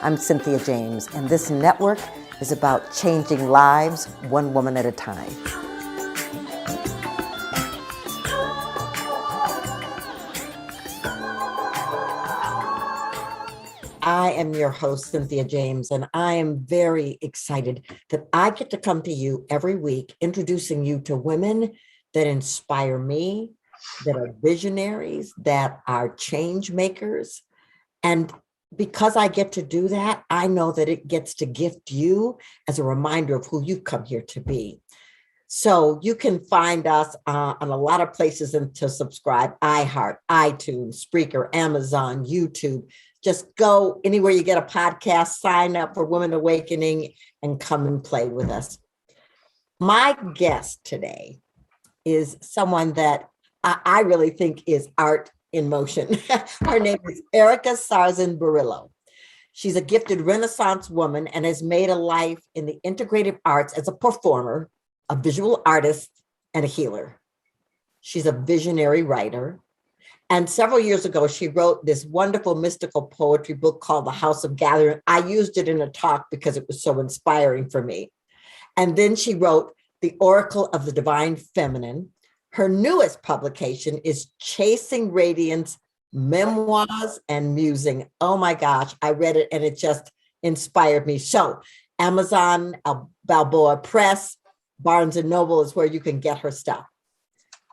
I'm Cynthia James, and this network is about changing lives one woman at a time. I am your host, Cynthia James, and I am very excited that I get to come to you every week, introducing you to women that inspire me, that are visionaries, that are change makers. And because I get to do that, I know that it gets to gift you as a reminder of who you've come here to be. So you can find us on a lot of places and to subscribe: iHeart, iTunes, Spreaker, Amazon, YouTube. Just go anywhere you get a podcast, sign up for Women Awakening, and come and play with us. My guest today is someone that I really think is art in motion. Her name is Erica Sarzin Barrillo. She's a gifted Renaissance woman and has made a life in the integrative arts as a performer, a visual artist, and a healer. She's a visionary writer. And several years ago, she wrote this wonderful mystical poetry book called The House of Gathering. I used it in a talk because it was so inspiring for me. And then she wrote The Oracle of the Divine Feminine. Her newest publication is Chasing Radiance, Memoirs and Musing. Oh my gosh, I read it and it just inspired me. So Amazon, Balboa Press, Barnes and Noble is where you can get her stuff.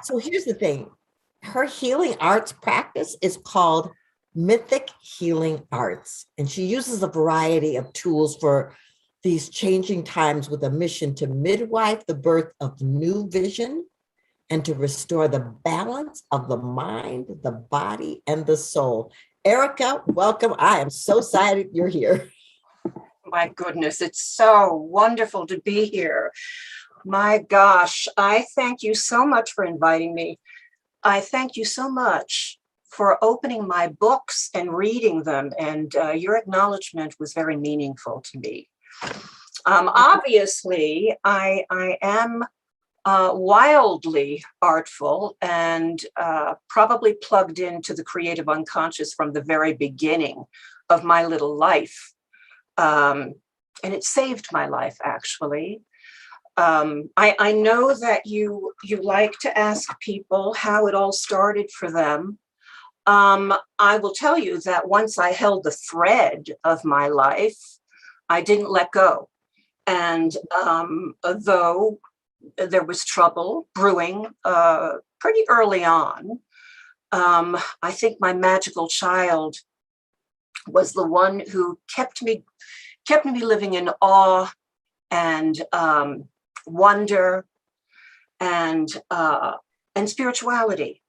So here's the thing. Her healing arts practice is called Mythic Healing Arts, and she uses a variety of tools for these changing times with a mission to midwife the birth of new vision and to restore the balance of the mind, the body, and the soul. Erica, welcome. I am so excited you're here. My goodness, it's so wonderful to be here. My gosh, I thank you so much for inviting me. I thank you so much for opening my books and reading them, and your acknowledgement was very meaningful to me. Obviously, I am wildly artful and probably plugged into the creative unconscious from the very beginning of my little life. And it saved my life, actually. I know that you like to ask people how it all started for them. I will tell you that once I held the thread of my life, I didn't let go. And though there was trouble brewing pretty early on, I think my magical child was the one who kept me living in awe and wonder and spirituality.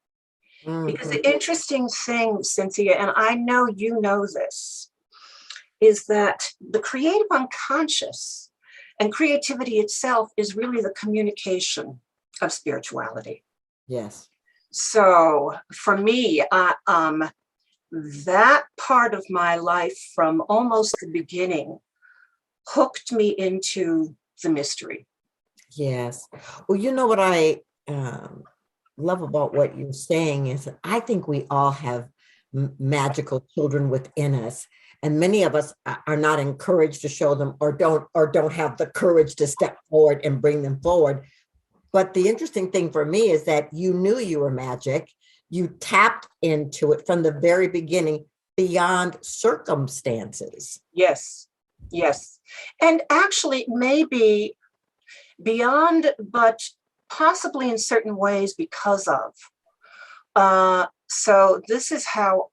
Mm-hmm. Because the interesting thing, Cynthia, and I know you know this, is that the creative unconscious and creativity itself is really the communication of spirituality. Yes. So for me, that part of my life from almost the beginning hooked me into the mystery. Yes. Well, you know what I love about what you're saying is that I think we all have magical children within us, and many of us are not encouraged to show them or don't have the courage to step forward and bring them forward. But the interesting thing for me is that you knew you were magic. You tapped into it from the very beginning beyond circumstances. Yes. Yes. And actually maybe beyond, but possibly in certain ways because of. So this is how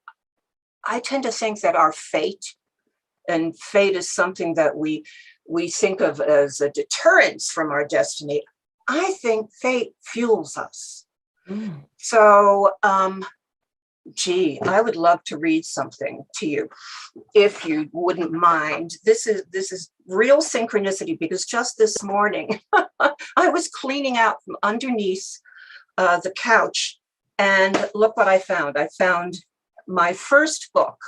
I tend to think that our fate, and fate is something that we think of as a deterrence from our destiny. I think fate fuels us. Mm. So, I would love to read something to you, if you wouldn't mind. This is real synchronicity, because just this morning I was cleaning out from underneath the couch, and look what I found. I found my first book,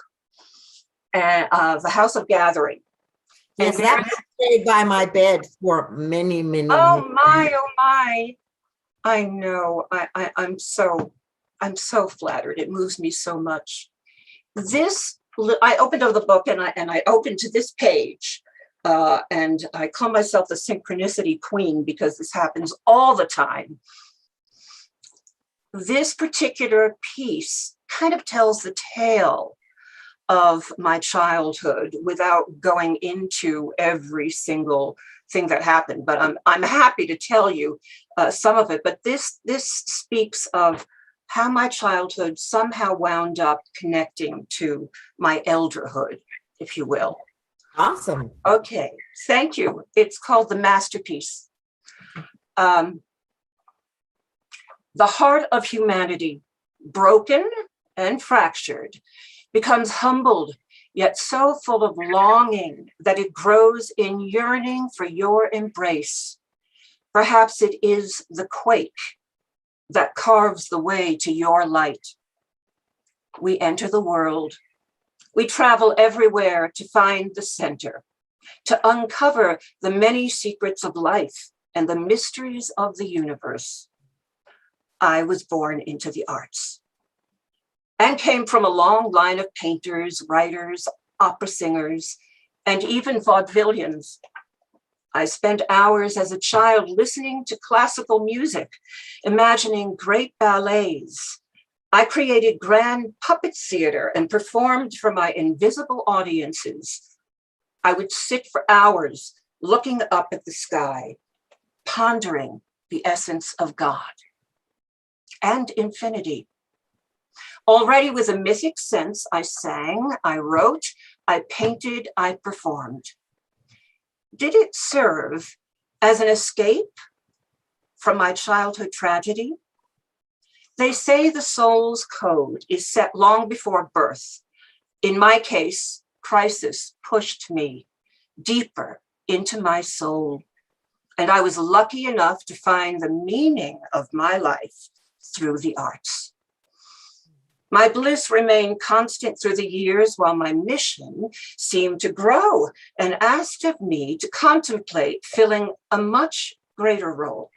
The House of Gathering. Yes, that stayed by my bed for many, many years. Oh my! I know. I'm so flattered. It moves me so much. This I opened up the book and I opened to this page. And I call myself the synchronicity queen because this happens all the time. This particular piece kind of tells the tale of my childhood without going into every single thing that happened. But I'm happy to tell you some of it. But this speaks of how my childhood somehow wound up connecting to my elderhood, if you will. Awesome. Okay, thank you. It's called The Masterpiece. The heart of humanity, broken and fractured, becomes humbled, yet so full of longing that it grows in yearning for your embrace. Perhaps it is the quake that carves the way to your light. We enter the world. We travel everywhere to find the center, to uncover the many secrets of life and the mysteries of the universe. I was born into the arts and came from a long line of painters, writers, opera singers, and even vaudevillians. I spent hours as a child listening to classical music, imagining great ballets. I created grand puppet theater and performed for my invisible audiences. I would sit for hours looking up at the sky, pondering the essence of God and infinity. Already with a mythic sense, I sang, I wrote, I painted, I performed. Did it serve as an escape from my childhood tragedy? They say the soul's code is set long before birth. In my case, crisis pushed me deeper into my soul, and I was lucky enough to find the meaning of my life through the arts. My bliss remained constant through the years while my mission seemed to grow and asked of me to contemplate filling a much greater role.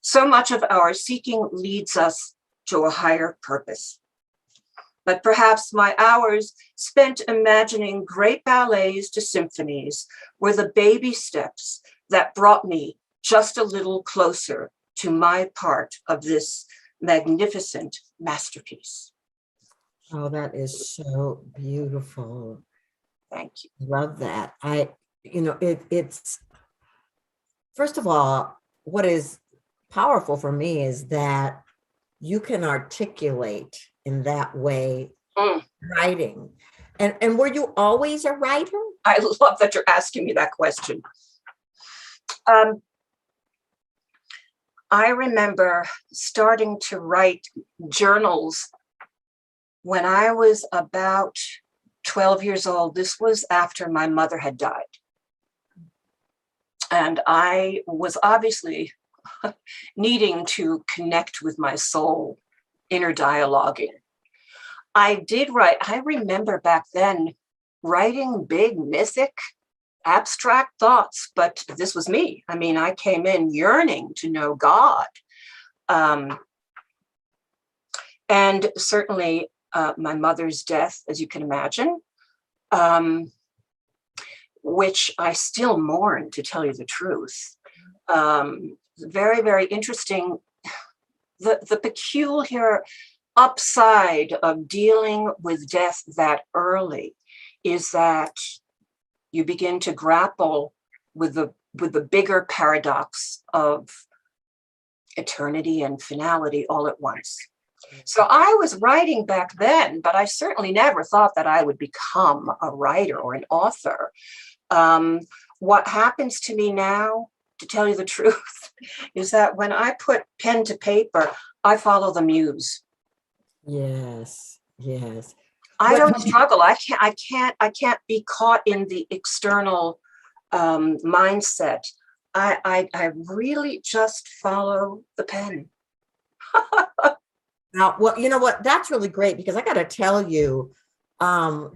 So much of our seeking leads us to a higher purpose. But perhaps my hours spent imagining great ballets to symphonies were the baby steps that brought me just a little closer to my part of this magnificent masterpiece. Oh, that is so beautiful. Thank you. Love that. It's first of all, what is powerful for me is that you can articulate in that way writing. And were you always a writer? I love that you're asking me that question. I remember starting to write journals when I was about 12 years old. This was after my mother had died. And I was obviously needing to connect with my soul, inner dialoguing. I did write, I remember back then writing big, mythic, abstract thoughts, but this was me. I mean, I came in yearning to know God. And certainly my mother's death, as you can imagine, which I still mourn, to tell you the truth. Very, very interesting. The peculiar upside of dealing with death that early is that you begin to grapple with the bigger paradox of eternity and finality all at once. So I was writing back then, but I certainly never thought that I would become a writer or an author. What happens to me now, to tell you the truth, is that when I put pen to paper, I follow the muse. Yes, yes. I don't struggle. I can't be caught in the external mindset. I really just follow the pen. Now, well, you know what? That's really great because I got to tell you,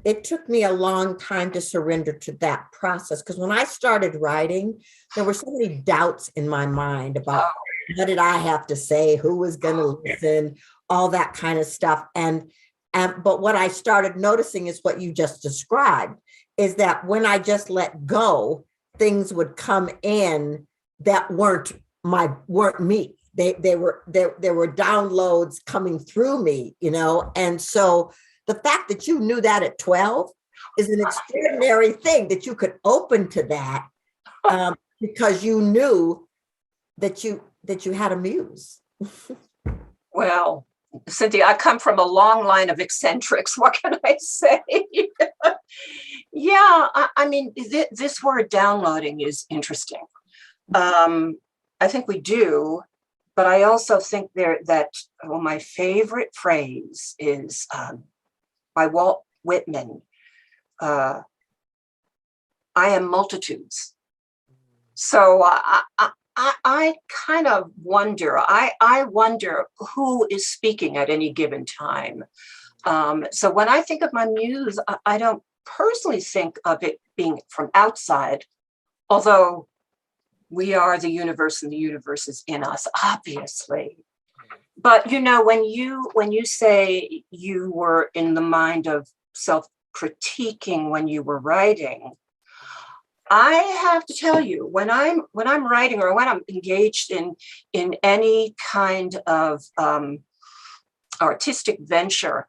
it took me a long time to surrender to that process. Because when I started writing, there were so many doubts in my mind about what did I have to say, who was going to listen, all that kind of stuff. And But what I started noticing is what you just described, is that when I just let go, things would come in that weren't me. There were downloads coming through me, and so the fact that you knew that at 12 is an extraordinary thing, that you could open to that, because you knew that you had a muse. Well, Cynthia, I come from a long line of eccentrics. What can I say? Yeah, I mean, this word downloading is interesting. I think we do, but I also think my favorite phrase is by Walt Whitman. I am multitudes. So I kind of wonder. I wonder who is speaking at any given time. So when I think of my muse, I don't personally think of it being from outside, although we are the universe and the universe is in us, obviously. But when you say you were in the mind of self-critiquing when you were writing, I have to tell you, when I'm writing or when I'm engaged in any kind of artistic venture,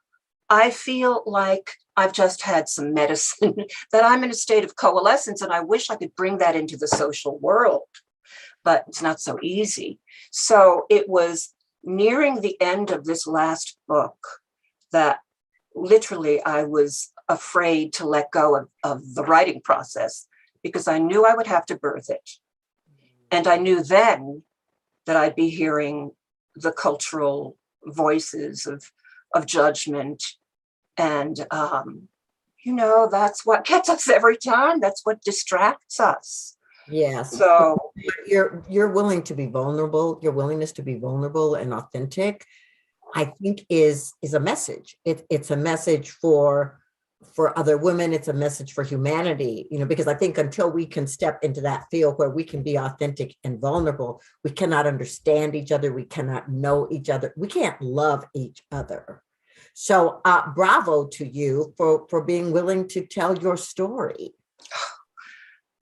I feel like I've just had some medicine, that I'm in a state of coalescence, and I wish I could bring that into the social world, but it's not so easy. So it was nearing the end of this last book that literally I was afraid to let go of the writing process, because I knew I would have to birth it. And I knew then that I'd be hearing the cultural voices of judgment. And, that's what gets us every time. That's what distracts us. Yes. So you're willing to be vulnerable. Your willingness to be vulnerable and authentic, I think, is a message. It's a message for other women. It's a message for humanity, because I think until we can step into that field where we can be authentic and vulnerable, we cannot understand each other. We cannot know each other. We can't love each other. So bravo to you for being willing to tell your story.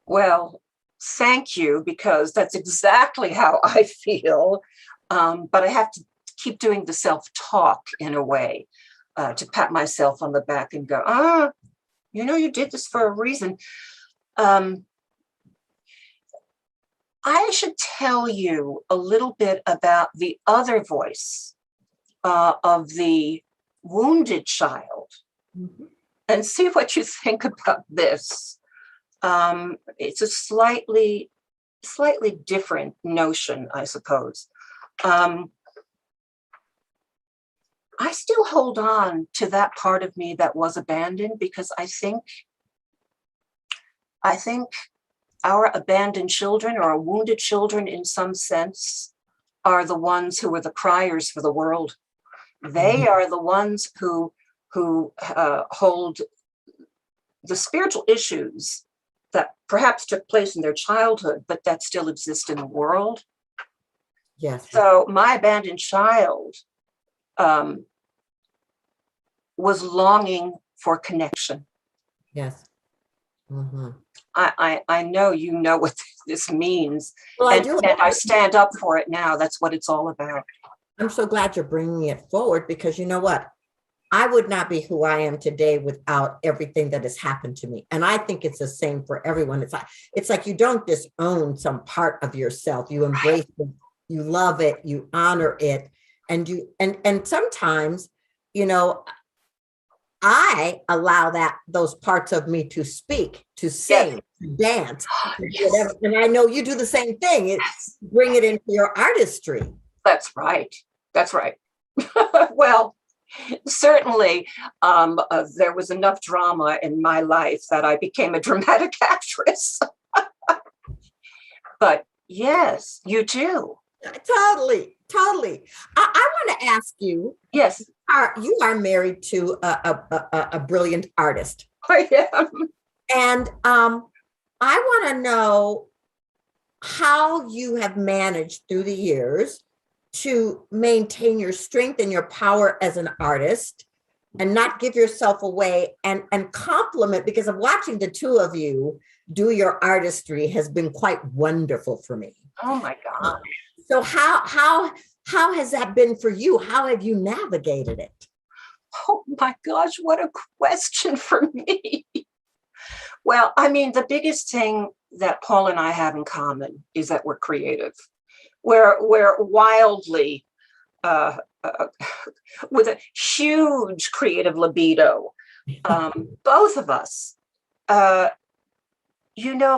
Well, thank you, because that's exactly how I feel. But I have to keep doing the self-talk in a way, to pat myself on the back and go, you did this for a reason. I should tell you a little bit about the other voice of the wounded child, and see what you think about this. It's a slightly different notion, I suppose. I still hold on to that part of me that was abandoned, because I think our abandoned children, or our wounded children in some sense, are the ones who are the criers for the world. They are the ones who hold the spiritual issues that perhaps took place in their childhood, but that still exist in the world. Yes. So my abandoned child was longing for connection. Yes. Mm-hmm. I know you know what this means. Well, and, I do. And I stand up for it now. That's what it's all about. I'm so glad you're bringing it forward, because you know what? I would not be who I am today without everything that has happened to me. And I think it's the same for everyone. It's like you don't disown some part of yourself. You embrace it, you love it, you honor it. And sometimes, I allow those parts of me to speak, to sing, to dance, whatever. And I know you do the same thing. It's bring it into your artistry. That's right. That's right. Well, certainly there was enough drama in my life that I became a dramatic actress. But yes, you too. Totally. I want to ask you. Yes. You are married to a brilliant artist. I am. And I want to know how you have managed through the years to maintain your strength and your power as an artist, and not give yourself away, and compliment, because of watching the two of you do your artistry has been quite wonderful for me. Oh my God. So how has that been for you? How have you navigated it? Oh my gosh, what a question for me. Well, I mean, the biggest thing that Paul and I have in common is that we're creative. We're wildly uh, uh, with a huge creative libido. Both of us. Uh,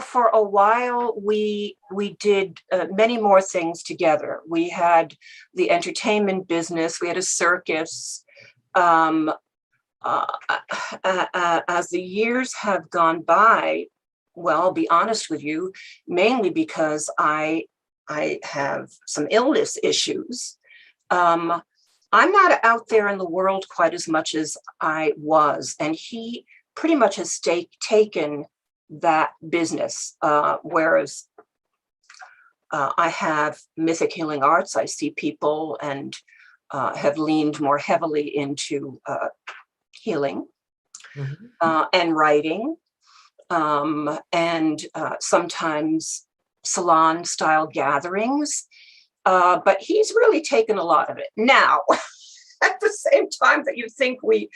for a while we did many more things together. We had the entertainment business. We had a circus. Um, as the years have gone by, well, I'll be honest with you, mainly because I have some illness issues. I'm not out there in the world quite as much as I was, and he pretty much has taken that business, whereas I have Mythic Healing Arts. I see people and have leaned more heavily into healing and writing, and sometimes salon style gatherings. But he's really taken a lot of it. Now, at the same time that you think we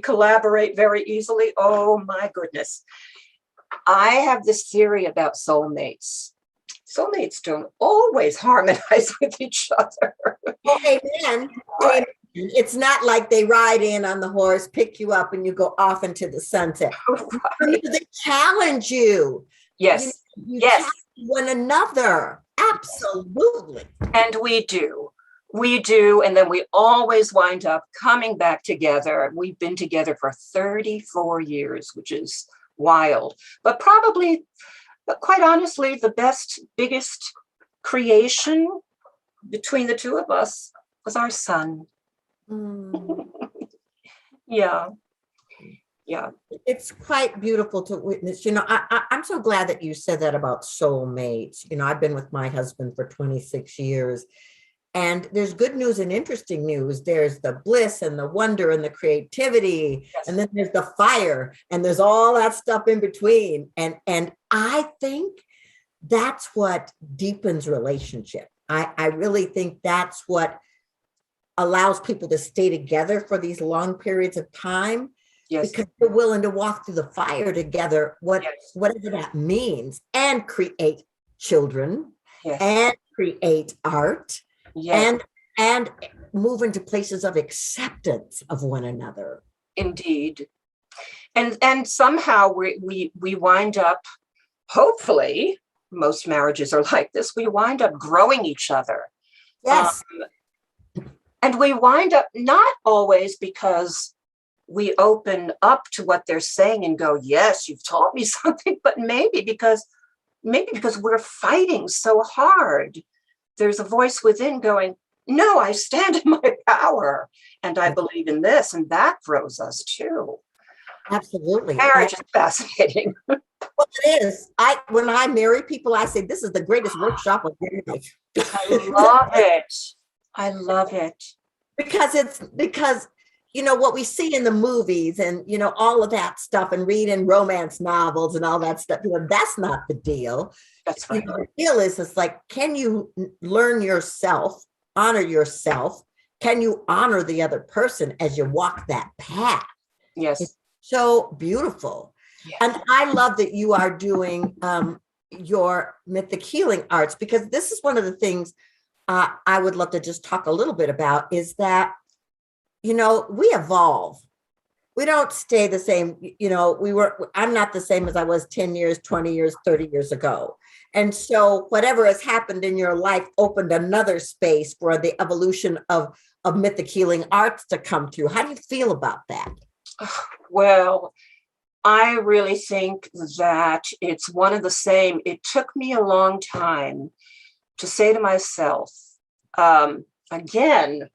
collaborate very easily, oh my goodness. I have this theory about soulmates. Soulmates don't always harmonize with each other. Well, amen. Amen. It's not like they ride in on the horse, pick you up, and you go off into the sunset. Right. They challenge you. Yes. You Yes. challenge one another. Absolutely. And we do. We do. And then we always wind up coming back together. We've been together for 34 years, which is wild. But probably, quite honestly, the biggest creation between the two of us was our son. Yeah. It's quite beautiful to witness. I'm so glad that you said that about soulmates. I've been with my husband for 26 years, and there's good news and interesting news. There's the bliss and the wonder and the creativity, yes. And then there's the fire, and there's all that stuff in between. And I think that's what deepens relationship. I really think that's what allows people to stay together for these long periods of time. Yes. Because they're willing to walk through the fire together, whatever that means, and create children, yes. And create art, yes. and move into places of acceptance of one another. Indeed. And somehow we wind up, hopefully, most marriages are like this, we wind up growing each other. Yes. And we wind up not always because we open up to what they're saying and go, yes, you've taught me something, but maybe because we're fighting so hard. There's a voice within going, no, I stand in my power and I believe in this, and that grows us too. Absolutely. Marriage is fascinating. Well, it is. When I marry people, I say, this is the greatest workshop of your life. I love it. I love it. Because what we see in the movies and, all of that stuff, and read in romance novels and all that stuff, that's not the deal. That's right. The deal is, it's like, can you learn yourself, honor yourself? Can you honor the other person as you walk that path? Yes. It's so beautiful. Yes. And I love that you are doing your Mythic Healing Arts, because this is one of the things I would love to just talk a little bit about, is that we evolve. We don't stay the same. I'm not the same as I was 10 years, 20 years, 30 years ago. And so whatever has happened in your life opened another space for the evolution of Mythic Healing Arts to come through. How do you feel about that? Well, I really think that it's one of the same. It took me a long time to say to myself, again,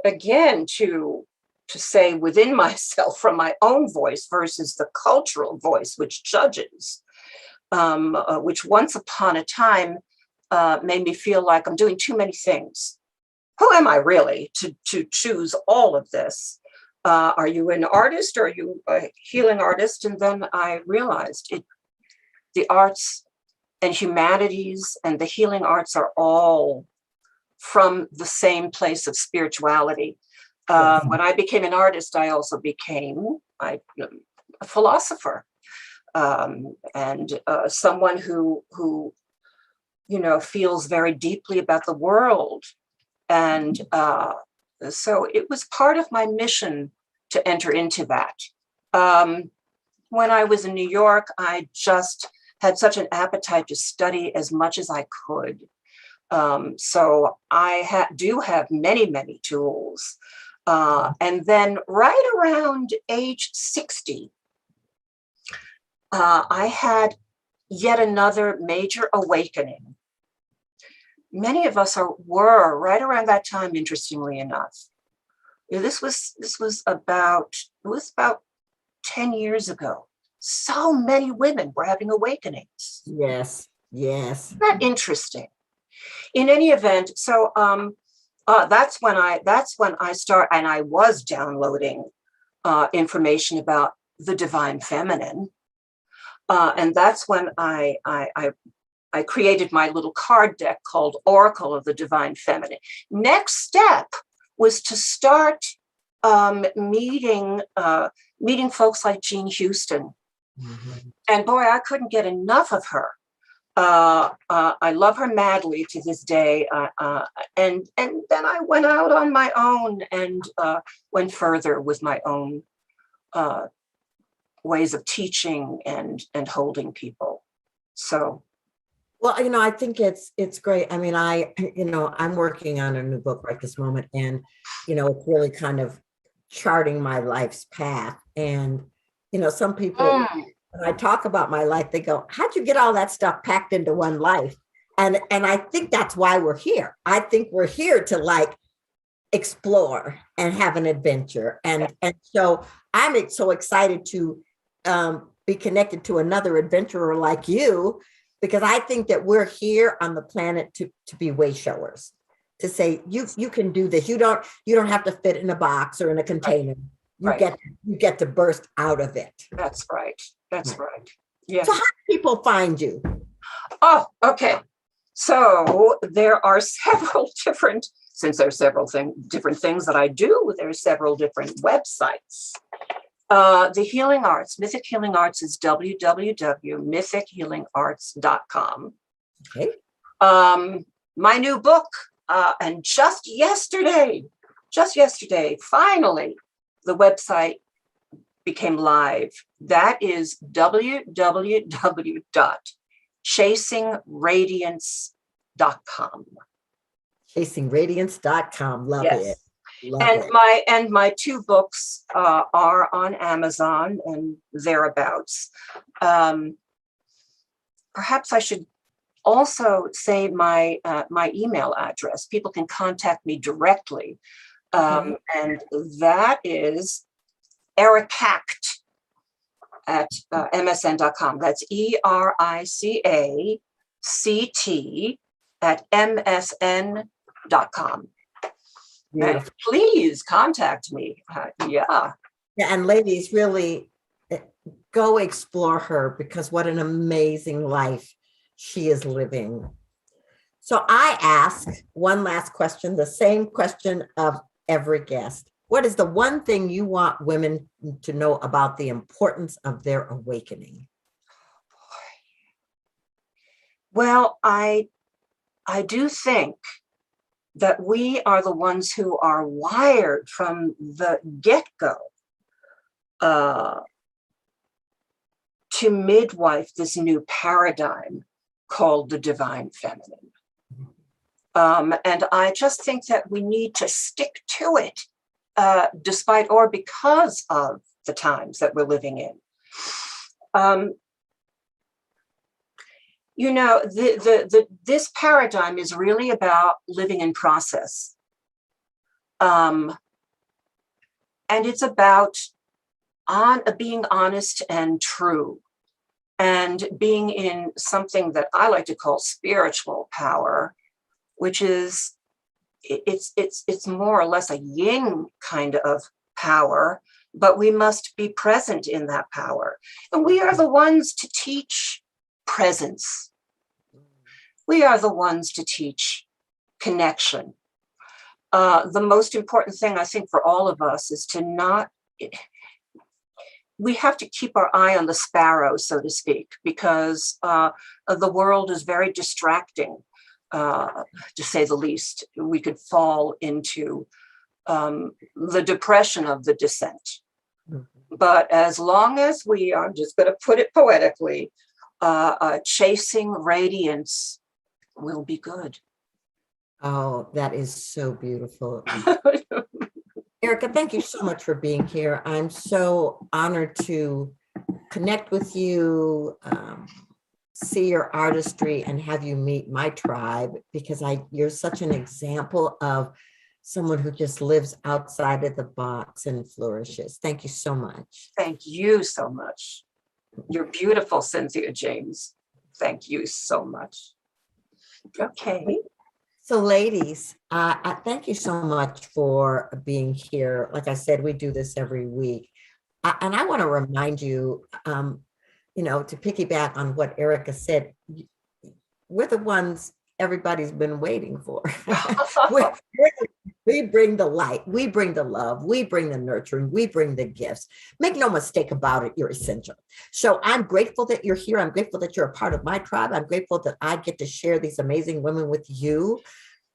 to say within myself from my own voice versus the cultural voice, which judges, which once upon a time made me feel like I'm doing too many things. Who am I really to choose all of this? Are you an artist or are you a healing artist? And then I realized the arts and humanities and the healing arts are all from the same place of spirituality. Yes. When I became an artist, I also became a philosopher, and someone who feels very deeply about the world. And so it was part of my mission to enter into that. When I was in New York, I just had such an appetite to study as much as I could. So I do have many, many tools. And then right around age 60, I had yet another major awakening. Many of us were right around that time, interestingly enough. This was about 10 years ago. So many women were having awakenings. Yes. Isn't that interesting? In any event, so that's when I start, and I was downloading information about the divine feminine, and that's when I created my little card deck called Oracle of the Divine Feminine. Next step was to start meeting folks like Jean Houston. Mm-hmm. And boy, I couldn't get enough of her. I love her madly to this day. And then I went out on my own and went further with my own ways of teaching and holding people. So. Well, I think it's great. I mean, I'm working on a new book right this moment, and, it's really kind of charting my life's path. And, some people, when I talk about my life, they go, how'd you get all that stuff packed into one life? And I think that's why we're here. I think we're here to explore and have an adventure. And so I'm so excited to be connected to another adventurer like you, because I think that we're here on the planet to be way showers, to say you can do this. You don't have to fit in a box or in a container. Right. You get to burst out of it. That's right. That's right. Yes. So how do people find you? Oh, okay. So there are several different different things that I do. There are several different websites. The Healing Arts, Mythic Healing Arts is www.mythichealingarts.com. Okay. My new book, and just yesterday, finally, the website became live. That is www.chasingradiance.com. Chasingradiance.com. Love yes. it. And my two books are on Amazon and thereabouts. Perhaps I should also say my email address. People can contact me directly, and that is ericact at msn.com. That's ERICACT at msn.com. And please contact me. Yeah, and ladies, really go explore her, because what an amazing life she is living. So I ask one last question, the same question of every guest. What is the one thing you want women to know about the importance of their awakening? Well, I do think that we are the ones who are wired from the get-go to midwife this new paradigm called the divine feminine. And I just think that we need to stick to it, despite or because of the times that we're living in. This paradigm is really about living in process. And it's about being honest and true, and being in something that I like to call spiritual power, which is it's more or less a yin kind of power, but we must be present in that power. And we are the ones to teach presence. We are the ones to teach connection. The most important thing, I think, for all of us is to not, we have to keep our eye on the sparrow, so to speak, because the world is very distracting, to say the least. We could fall into the depression of the descent. But as long as we are, I'm just going to put it poetically, chasing radiance, we'll be good. Oh, that is so beautiful. Erica, thank you so much for being here. I'm so honored to connect with you, see your artistry, and have you meet my tribe, because you're such an example of someone who just lives outside of the box and flourishes. Thank you so much. Thank you so much. You're beautiful, Cynthia James. Thank you so much. Okay. So ladies, I thank you so much for being here. Like I said, we do this every week. And I want to remind you, to piggyback on what Erica said, we're the ones everybody's been waiting for. We bring the light, we bring the love, we bring the nurturing, we bring the gifts. Make no mistake about it, you're essential. So I'm grateful that you're here. I'm grateful that you're a part of my tribe. I'm grateful that I get to share these amazing women with you.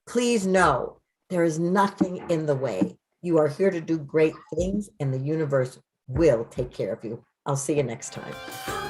Please know there is nothing in the way. You are here to do great things, and the universe will take care of you. I'll see you next time.